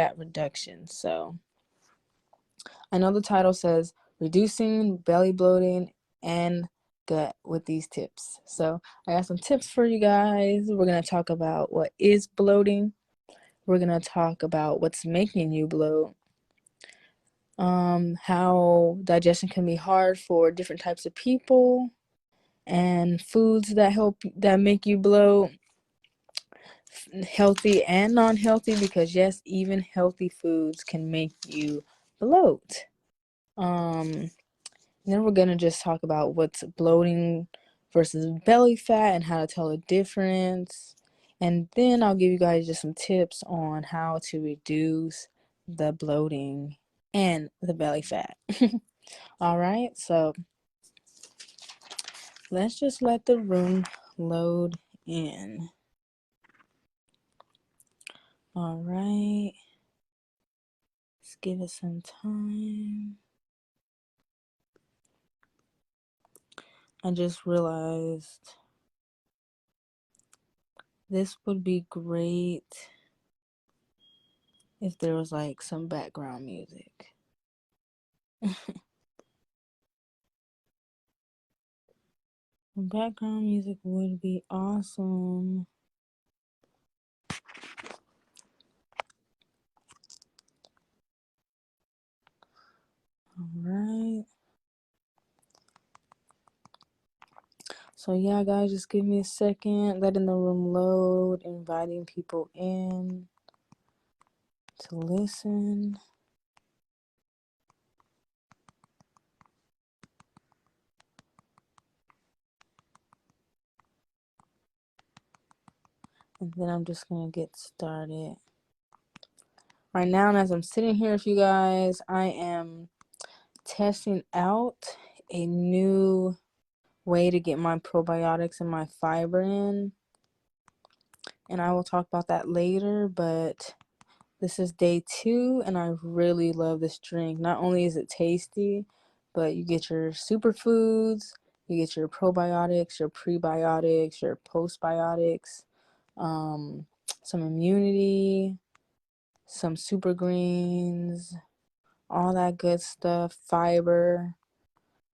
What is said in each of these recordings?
fat reduction. So I know the title says reducing belly bloating and gut with these tips. So I got some tips for you guys. We're going to talk about what is bloating. We're going to talk about what's making you bloat. How digestion can be hard for different types of people, and foods that make you bloat, healthy and non-healthy, because yes, even healthy foods can make you bloat. Then we're gonna just talk about what's bloating versus belly fat and how to tell the difference. And then I'll give you guys just some tips on how to reduce the bloating and the belly fat. All right, so let's just let the room load in. All right, let's give it some time. I just realized this would be great if there was like some background music. Background music would be awesome. Alright. So yeah, guys, just give me a second, letting the room load, inviting people in to listen. And then I'm just gonna get started. Right now, as I'm sitting here with you guys, I am testing out a new way to get my probiotics and my fiber in. And I will talk about that later, but this is day 2, and I really love this drink. Not only is it tasty, but you get your superfoods, you get your probiotics, your prebiotics, your postbiotics, some immunity, some super greens, all that good stuff, fiber,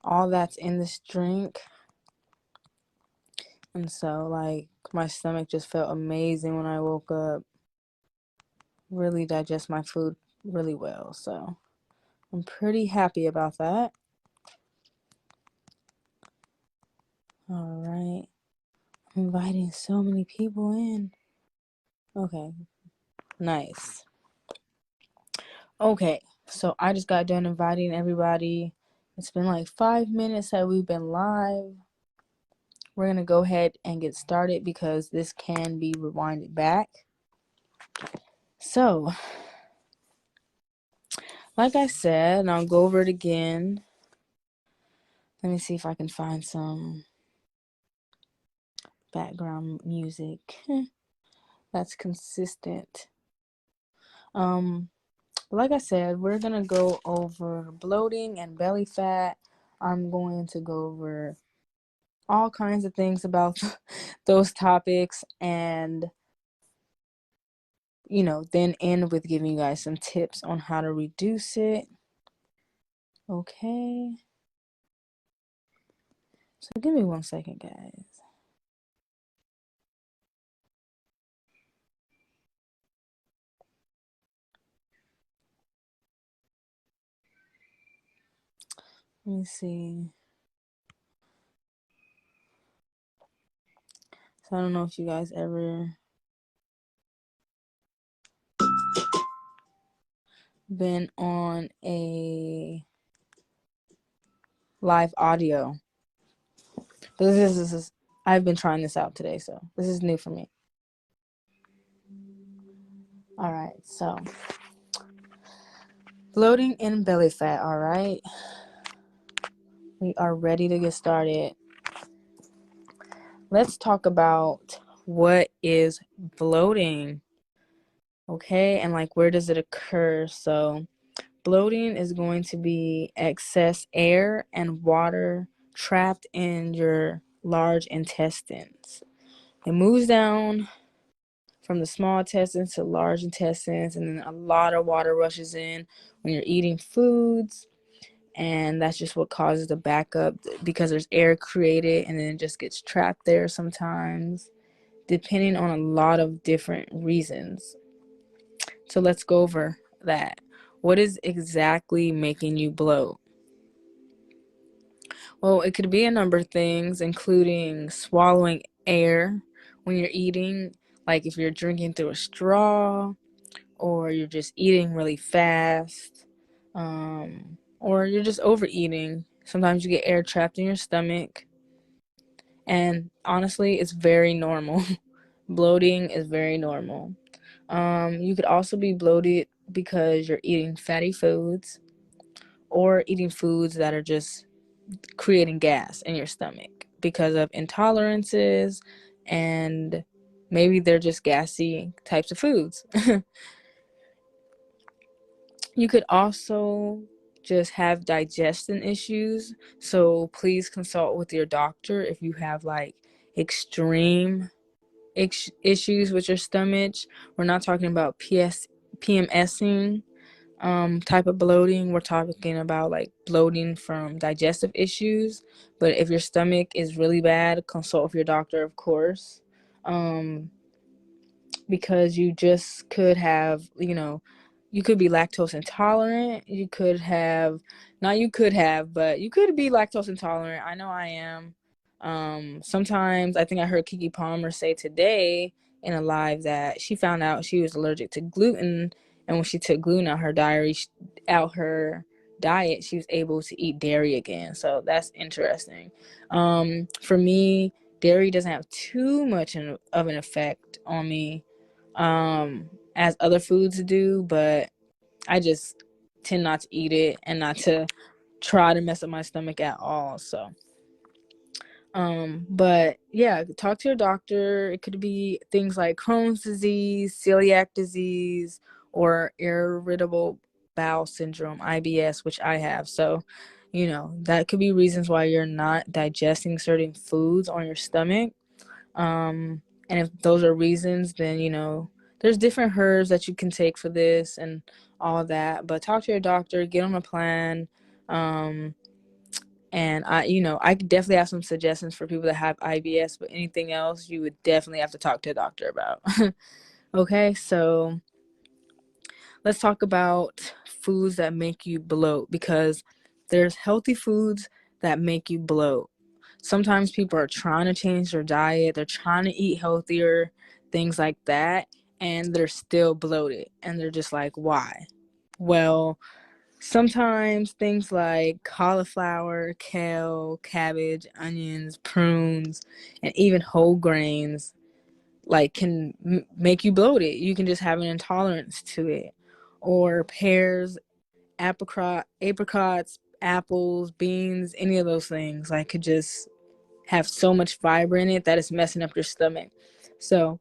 all that's in this drink. And so, like, my stomach just felt amazing when I woke up. Really digest my food really well, so I'm pretty happy about that. All right, I'm inviting so many people in. Okay, nice. Okay, so I just got done inviting everybody. It's been like 5 minutes that we've been live. We're gonna go ahead and get started because this can be rewinded back. So, like I said, and I'll go over it again. Let me see if I can find some background music that's consistent. Like I said, we're gonna go over bloating and belly fat. I'm going to go over all kinds of things about those topics, and then end with giving you guys some tips on how to reduce it. Okay, so give me 1 second, guys. Let me see. So I don't know if you guys ever been on a live audio, but this is I've been trying this out today, so this is new for me. All right, so bloating and belly fat. All right, we are ready to get started. Let's talk about what is bloating. Okay, and like, where does it occur? So bloating is going to be excess air and water trapped in your large intestines. It moves down from the small intestines to large intestines, and then a lot of water rushes in when you're eating foods, and that's just what causes the backup, because there's air created and then it just gets trapped there sometimes, depending on a lot of different reasons. So let's go over that. What is exactly making you bloat? Well, it could be a number of things, including swallowing air when you're eating, like if you're drinking through a straw, or you're just eating really fast, or you're just overeating. Sometimes you get air trapped in your stomach, and honestly, it's very normal. Bloating is very normal. You could also be bloated because you're eating fatty foods, or eating foods that are just creating gas in your stomach because of intolerances, and maybe they're just gassy types of foods. You could also just have digestion issues, so please consult with your doctor if you have like extreme issues with your stomach. We're not talking about PMSing type of bloating. We're talking about like bloating from digestive issues. But if your stomach is really bad, consult with your doctor, of course, because you just could have, you could be lactose intolerant. You could have, not you could have, but you could be lactose intolerant. I know I am. Sometimes I think I heard Kiki Palmer say today in a live that she found out she was allergic to gluten, and when she took gluten out her diet, she was able to eat dairy again. So that's interesting. For me, dairy doesn't have too much of an effect on me, as other foods do, but I just tend not to eat it and not to try to mess up my stomach at all. So but yeah, talk to your doctor. It could be things like Crohn's disease, celiac disease, or irritable bowel syndrome, IBS, which I have. So, that could be reasons why you're not digesting certain foods on your stomach. And if those are reasons, then, there's different herbs that you can take for this and all that. But talk to your doctor, get on a plan. And I could definitely have some suggestions for people that have IBS, but anything else you would definitely have to talk to a doctor about. Okay, so let's talk about foods that make you bloat, because there's healthy foods that make you bloat. Sometimes people are trying to change their diet, they're trying to eat healthier, things like that, and they're still bloated, and they're just like, why? Well, sometimes things like cauliflower, kale, cabbage, onions, prunes, and even whole grains like can make you bloated. You can just have an intolerance to it. Or pears, apricots, apples, beans, any of those things like could just have so much fiber in it that it's messing up your stomach. So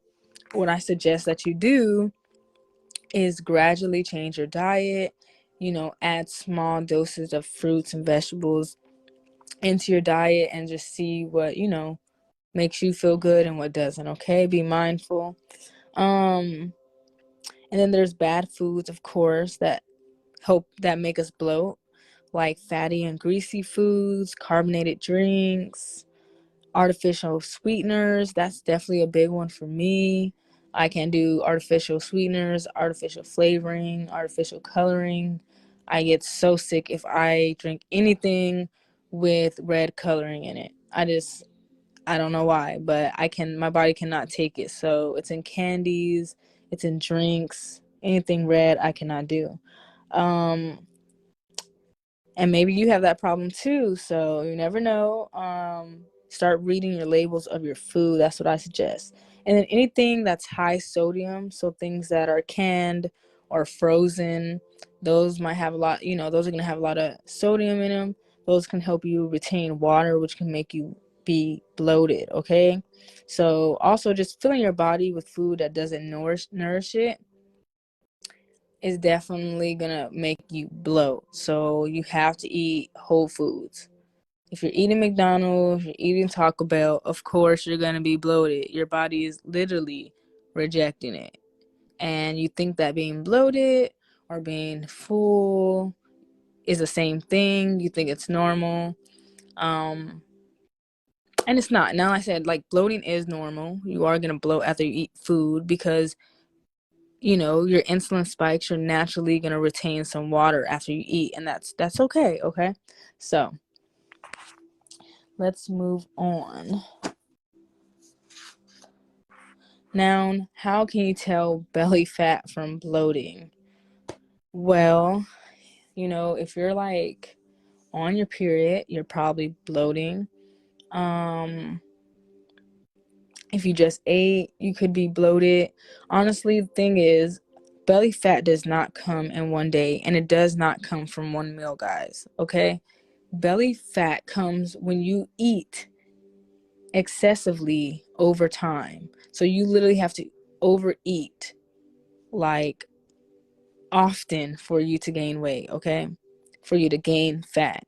what I suggest that you do is gradually change your diet, add small doses of fruits and vegetables into your diet, and just see what, makes you feel good and what doesn't. Okay, be mindful. And then there's bad foods, of course, that make us bloat, like fatty and greasy foods, carbonated drinks, artificial sweeteners. That's definitely a big one for me. I can do artificial sweeteners, artificial flavoring, artificial coloring. I get so sick if I drink anything with red coloring in it. I don't know why, but my body cannot take it. So it's in candies, it's in drinks, anything red I cannot do. And maybe you have that problem too, so you never know. Start reading your labels of your food. That's what I suggest. And then anything that's high sodium, so things that are canned or frozen, those might have a lot, those are going to have a lot of sodium in them. Those can help you retain water, which can make you be bloated, okay? So also just filling your body with food that doesn't nourish it is definitely gonna make you bloat. So you have to eat whole foods. If you're eating McDonald's, you're eating Taco Bell, of course you're gonna be bloated. Your body is literally rejecting it. And you think that being bloated or being full is the same thing. You think it's normal. And it's not. Now, I said, like, bloating is normal. You are going to bloat after you eat food because, you know, your insulin spikes. You're naturally going to retain some water after you eat, and that's okay. Okay. So let's move on. Now, how can you tell belly fat from bloating? Well, you know, if you're like on your period, you're probably bloating. If you just ate, you could be bloated. Honestly, the thing is, belly fat does not come in one day, and it does not come from one meal, guys. Okay? Belly fat comes when you eat excessively over time. So you literally have to overeat, like, often for you to gain weight, okay? For you to gain fat.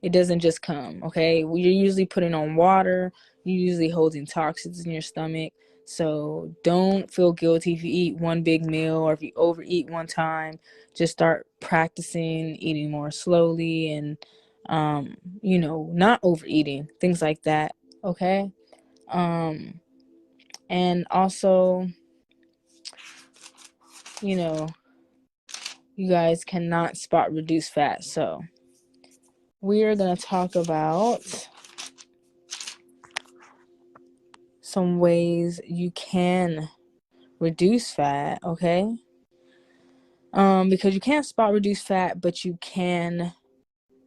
It doesn't just come, okay? You're usually putting on water. You're usually holding toxins in your stomach. So don't feel guilty if you eat one big meal or if you overeat one time. Just start practicing eating more slowly and, you know, not overeating, things like that, okay? And also, you know, you guys cannot spot reduce fat. So we are going to talk about some ways you can reduce fat, okay? Because you can't spot reduce fat, but you can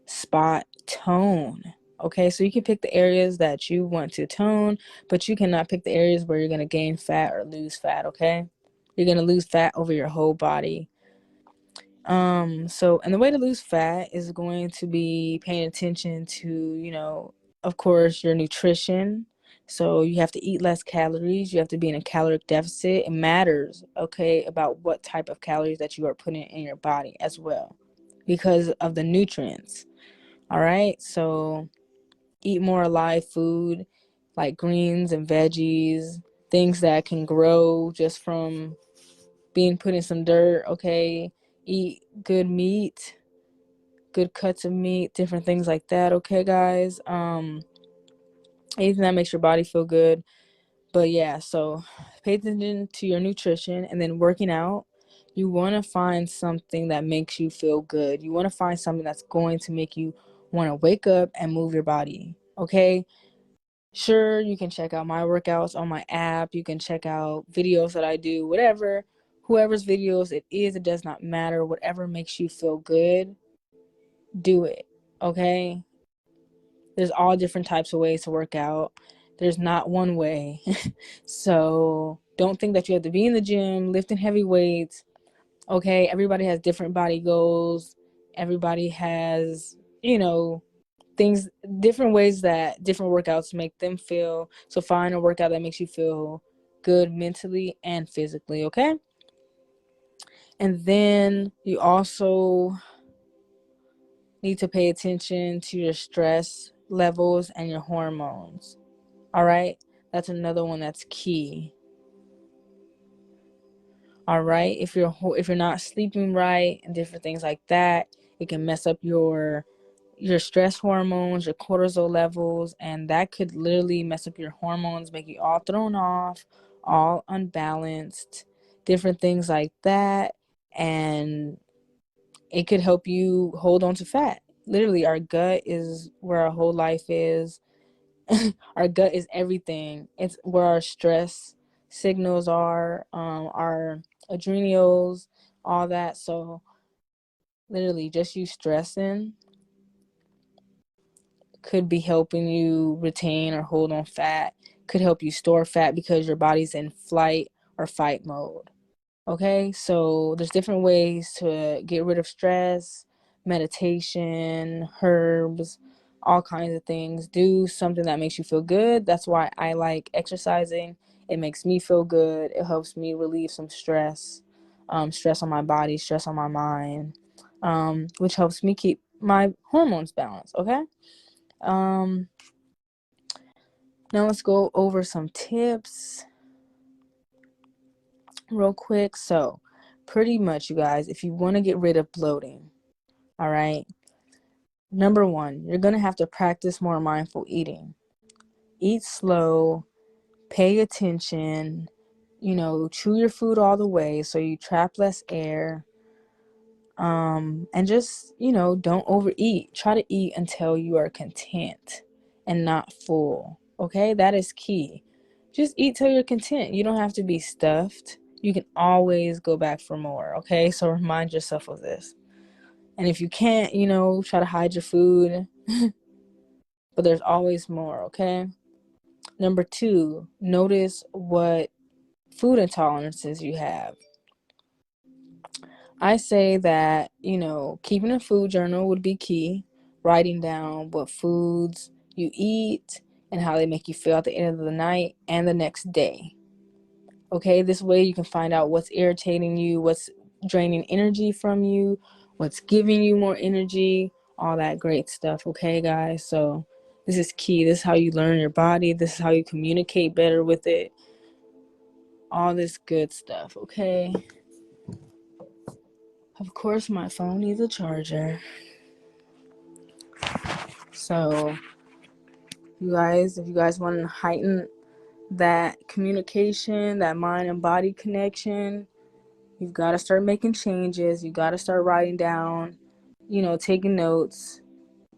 spot tone, okay? So you can pick the areas that you want to tone, but you cannot pick the areas where you're going to gain fat or lose fat, okay? You're going to lose fat over your whole body. And the way to lose fat is going to be paying attention to, you know, of course, your nutrition. So you have to eat less calories. You have to be in a caloric deficit. It matters, okay, about what type of calories that you are putting in your body as well because of the nutrients. All right. So eat more live food like greens and veggies, things that can grow just from being put in some dirt, okay? Eat good meat, good cuts of meat, different things like that, okay, guys? Anything that makes your body feel good. But yeah, so pay attention to your nutrition and then working out. You want to find something that makes you feel good. You want to find something that's going to make you want to wake up and move your body, okay? Sure, you can check out my workouts on my app. You can check out videos that I do, whatever. Whoever's videos it is, it does not matter. Whatever makes you feel good, do it, okay? There's all different types of ways to work out. There's not one way. So don't think that you have to be in the gym, lifting heavy weights, okay? Everybody has different body goals. Everybody has, you know, things, different ways that different workouts make them feel. So find a workout that makes you feel good mentally and physically, okay? And then you also need to pay attention to your stress levels and your hormones. All right? That's another one that's key. All right? If you're not sleeping right and different things like that, it can mess up your stress hormones, your cortisol levels, and that could literally mess up your hormones, make you all thrown off, all unbalanced, different things like that. And it could help you hold on to fat. Literally, our gut is where our whole life is. Our gut is everything. It's where our stress signals are, our adrenals, all that. So literally, just you stressing could be helping you retain or hold on fat, could help you store fat because your body's in flight or fight mode. Okay, so there's different ways to get rid of stress, meditation, herbs, all kinds of things. Do something that makes you feel good. That's why I like exercising. It makes me feel good. It helps me relieve some stress, stress on my body, stress on my mind, which helps me keep my hormones balanced. Okay. Now let's go over some tips. real quick. So pretty much, you guys, if you want to get rid of bloating, all right, number one, you're going to have to practice more mindful eating. Eat slow, pay attention, chew your food all the way so you trap less air. And just, don't overeat. Try to eat until you are content and not full. Okay, that is key. Just eat till you're content. You don't have to be stuffed. You can always go back for more. Okay, so remind yourself of this. And if you can't, try to hide your food, but there's always more. Okay. Number two, notice what food intolerances you have. I say that, keeping a food journal would be key. Writing down what foods you eat and how they make you feel at the end of the night and the next day. Okay, this way you can find out what's irritating you, what's draining energy from you, what's giving you more energy, all that great stuff. Okay, guys, so this is key. This is how you learn your body. This is how you communicate better with it. All this good stuff, okay? Of course, my phone needs a charger. So, if you guys want to heighten that communication, that mind and body connection, you've got to start making changes. You got to start writing down, taking notes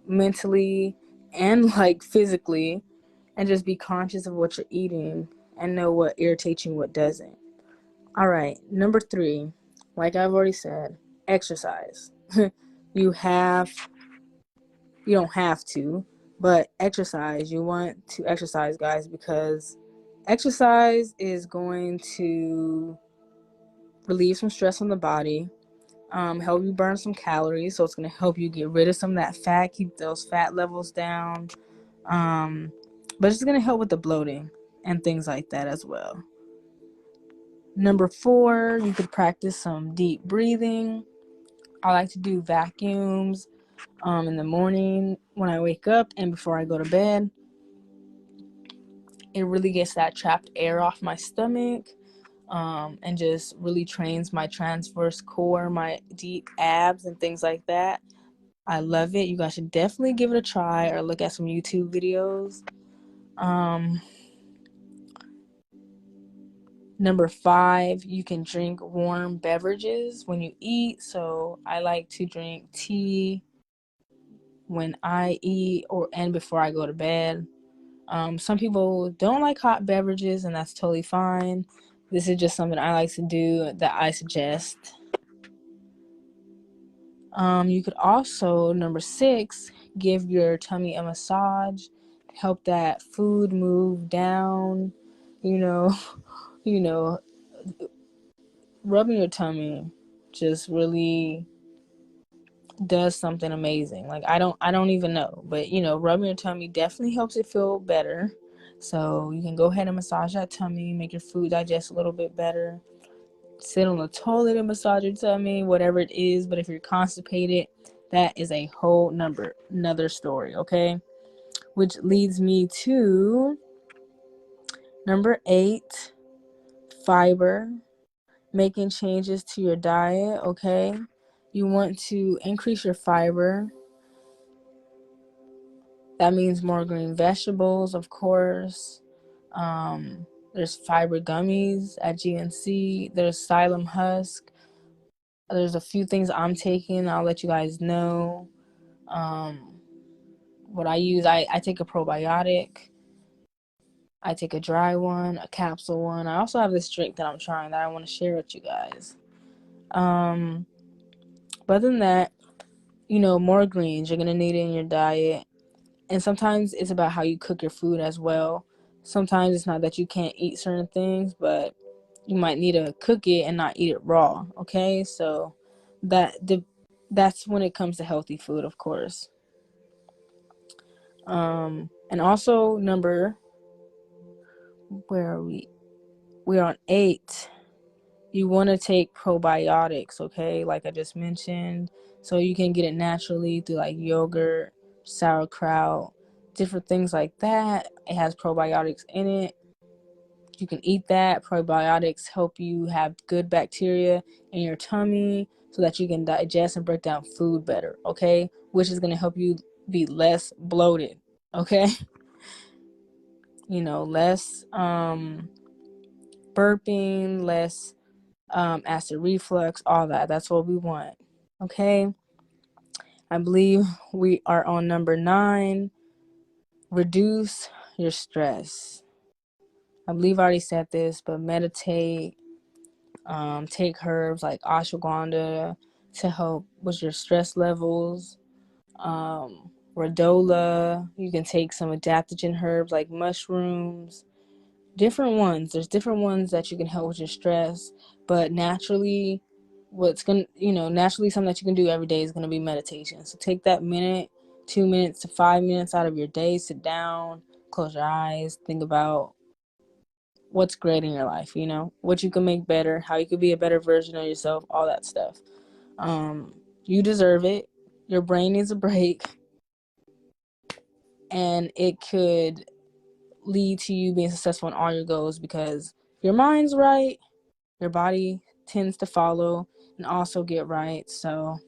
mentally and like physically, and just be conscious of what you're eating and know what irritates you and what doesn't. All right, number 3, like I've already said, exercise. you don't have to, but exercise. You want to exercise, guys, because exercise is going to relieve some stress on the body, help you burn some calories, so it's going to help you get rid of some of that fat, keep those fat levels down, but it's going to help with the bloating and things like that as well. Number 4, you could practice some deep breathing. I like to do vacuums in the morning when I wake up and before I go to bed. It really gets that trapped air off my stomach, and just really trains my transverse core, my deep abs and things like that. I love it. You guys should definitely give it a try or look at some YouTube videos. Number 5, you can drink warm beverages when you eat. So I like to drink tea when I eat and before I go to bed. Some people don't like hot beverages, and that's totally fine. This is just something I like to do that I suggest. You could also, number 6, give your tummy a massage, help that food move down, rubbing your tummy just really does something amazing. Like I don't even know, but rubbing your tummy definitely helps it feel better. So you can go ahead and massage that tummy, make your food digest a little bit better. Sit on the toilet and massage your tummy, whatever it is. But if you're constipated, that is a whole another story, okay? Which leads me to number 8, fiber. Making changes to your diet, okay? You want to increase your fiber. That means more green vegetables, of course. There's fiber gummies at GNC. There's psyllium husk. There's a few things I'm taking. I'll let you guys know. What I use, I take a probiotic. I take a dry one, a capsule one. I also have this drink that I'm trying that I want to share with you guys. But other than that, more greens you're going to need in your diet. And sometimes it's about how you cook your food as well. Sometimes it's not that you can't eat certain things, but you might need to cook it and not eat it raw, okay? So that's when it comes to healthy food, of course. And also where are we? We're on 8. You want to take probiotics, okay? Like I just mentioned. So you can get it naturally through like yogurt, sauerkraut, different things like that. It has probiotics in it. You can eat that. Probiotics help you have good bacteria in your tummy so that you can digest and break down food better, okay? Which is going to help you be less bloated, okay? You know, less burping, less acid reflux, all that. That's what we want, okay? I believe we are on number 9. Reduce your stress. I believe I already said this, but meditate. Take herbs like ashwagandha to help with your stress levels. Rhodola. You can take some adaptogen herbs like mushrooms. Different ones. There's different ones that you can help with your stress. But naturally, naturally something that you can do every day is gonna be meditation. So take that minute, 2 minutes to 5 minutes out of your day. Sit down, close your eyes, think about what's great in your life, what you can make better, how you could be a better version of yourself, all that stuff. You deserve it. Your brain needs a break, and it could lead to you being successful in all your goals, because your mind's right, your body tends to follow and also get right. So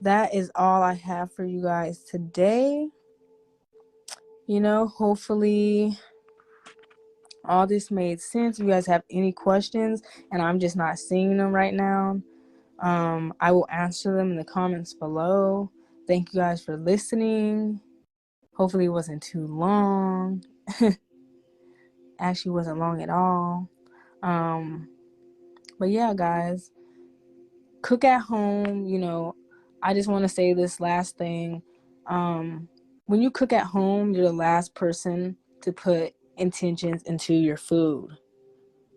that is all I have for you guys today. Hopefully all this made sense. If you guys have any questions and I'm just not seeing them right now, I will answer them in the comments below. Thank you guys for listening. Hopefully it wasn't too long. Actually wasn't long at all. But yeah, guys, cook at home. I just want to say this last thing. When you cook at home, you're the last person to put intentions into your food.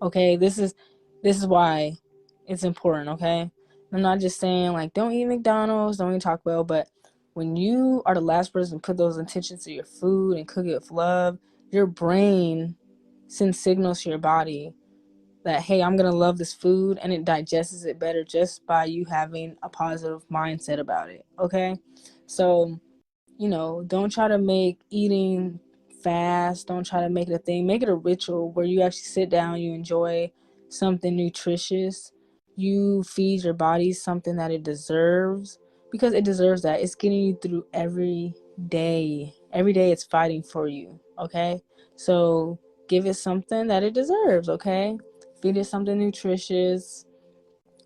Okay, this is why it's important. Okay, I'm not just saying like don't eat McDonald's, don't eat Taco Bell, but when you are the last person to put those intentions to your food and cook it with love, your brain sends signals to your body that, hey, I'm gonna love this food, and it digests it better just by you having a positive mindset about it. Okay, so don't try to make eating fast. Don't try to make it a thing. Make it a ritual where you actually sit down, you enjoy something nutritious, you feed your body something that it deserves, because it deserves that. It's getting you through every day. Every day it's fighting for you, okay? So give it something that it deserves, okay? Feed it something nutritious.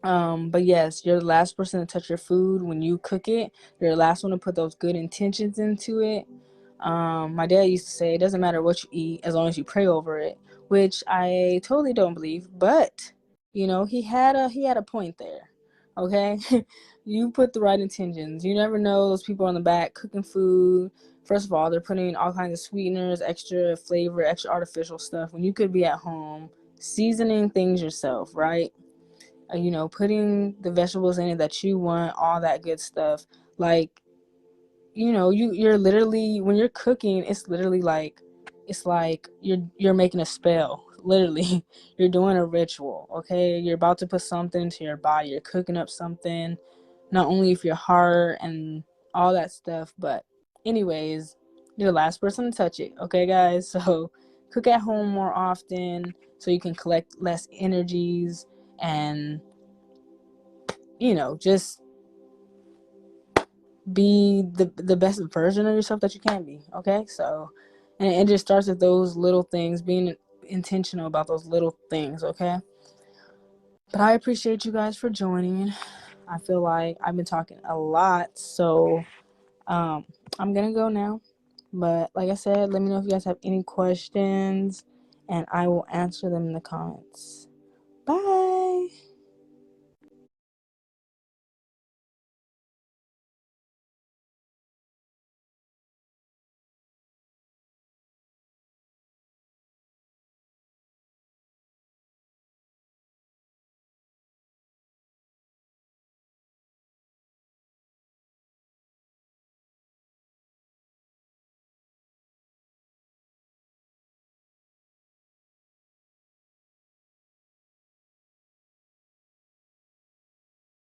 But yes, you're the last person to touch your food when you cook it. You're the last one to put those good intentions into it. My dad used to say it doesn't matter what you eat as long as you pray over it, which I totally don't believe, but he had a point there. Okay? You put the right intentions. You never know, those people on the back cooking food. First of all, they're putting all kinds of sweeteners, extra flavor, extra artificial stuff when you could be at home seasoning things yourself, right? Putting the vegetables in it that you want, all that good stuff. Like, you're literally, when you're cooking, it's like you're making a spell. Literally, you're doing a ritual, okay? You're about to put something into your body. You're cooking up something, not only for your heart and all that stuff, but anyways, you're the last person to touch it, okay, guys? So cook at home more often so you can collect less energies and just be the best version of yourself that you can be, okay? So, and it just starts with those little things, being intentional about those little things, okay? But I appreciate you guys for joining. I feel like I've been talking a lot, so I'm gonna go now. But like I said, let me know if you guys have any questions, and I will answer them in the comments. Bye.